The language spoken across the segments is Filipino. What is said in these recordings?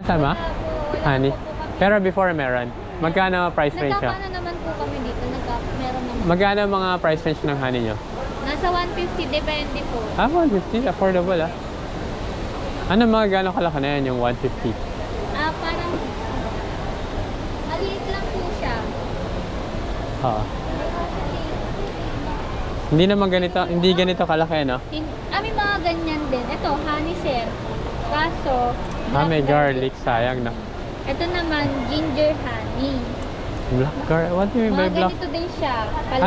Tama? Wala Honey. po kami. Pero before meron. Magkano price range siya? Nagkakano naman po kami dito. Meron naman. Magkano mga price range ng honey nyo? Nasa 150, depende po. 150. Affordable Ano mga gano'ng kalaki na yan yung 150? Parang maliit lang po siya. Oo. Hindi naman ganito, hindi ganito kalaki, no? May mga ganyan din. Ito, honey sir. Kaso, May garlic. Sayang na. Ito naman, ginger honey. Black garlic? What do you mean by Mga black? ganito din siya.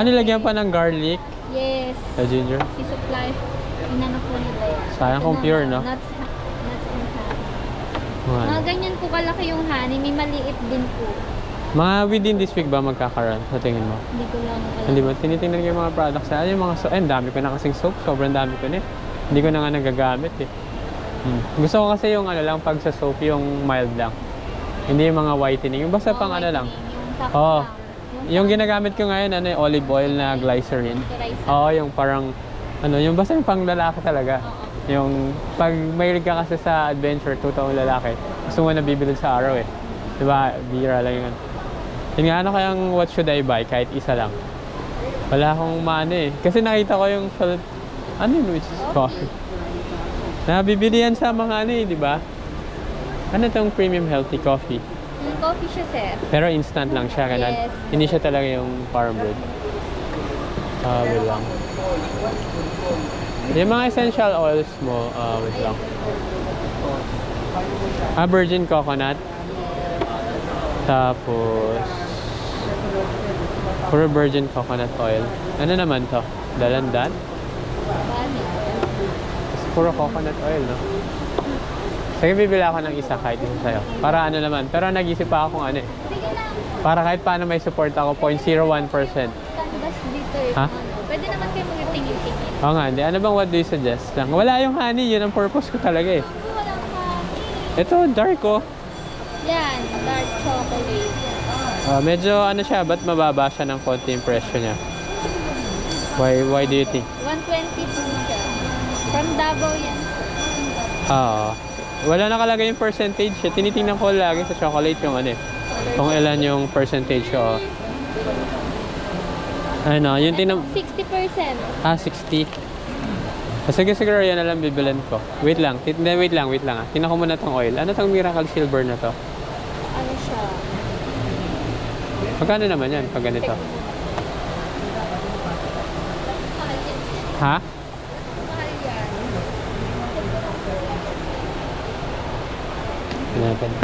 Nilagyan pa ng garlic? Yes. Ginger? Si supply, inano po nila yan. Sayang Ito kung pure, naman, no? Nuts and honey. Mga, Mga ganyan po kalaki yung honey. May maliit din po. mga within this week ba magkakaroon sa tingin mo? Hindi ko lang alam. Hindi ba? Tinitingnan ko yung mga products na yung mga soap. Dami ko na kasing soap. Sobrang dami ko na eh. Hindi ko na nga nagagamit eh. Gusto ko kasi yung lang pag sa soap yung mild lang. Hindi yung mga whitening. Yung basta pang lang. Yung sakto Oo. lang. Yung ginagamit ko ngayon, olive oil na glycerin. Moisturizer. Oo, yung parang, yung basta yung pang lalaki talaga. Oo. Yung, pag mahilig ka kasi sa adventure, totoong lalaki, gusto mo na bibilid sa araw eh. Diba? Bira lang yun. Yun nga, kayang what should I buy? Kahit isa lang. Wala akong maano eh. Kasi nakita ko yung, which is coffee. Nabibili yan sa mga di ba? Ano tong premium healthy coffee? Yung coffee siya, sir. Pero instant lang siya, kanan. Yes. Hindi siya talaga yung farm bread. Wait lang. Yung mga essential oils mo, wait lang. Virgin coconut. Tapos, puro virgin coconut oil. Ano naman to? Dalandan? Puro coconut oil, no? Sige, bibili ako ng isa kahit isa sa'yo. Para naman. Pero nag-isip pa ako kung Sige lang. para kahit paano may support ako, 0.01%. Canvas dito eh. Ha? Pwede naman kayo mag-tingin-tingin. Oo nga, hindi. Ano bang what do you suggest lang? Wala yung honey, yun ang purpose ko talaga eh. Walang honey. Ito, dark Yan, dark chocolate. Medyo siya, ba't mababa siya ng konti yung presyo niya? Why do you think? 120 po siya. From Davao yan. Wala nakalagay yung percentage. Tinitingnan ko lagi sa chocolate yung kung ilan yung percentage ko. Yung 60%. 60. Sige, siguro yan na lang bibilin ko. Wait lang. Wait lang. Tingnan ko muna tong oil. Ano tong Miracle Silver na to? Ano siya? Magkano naman yan pag ganito? Mahal yan. Ha? Mahal yan. Natin.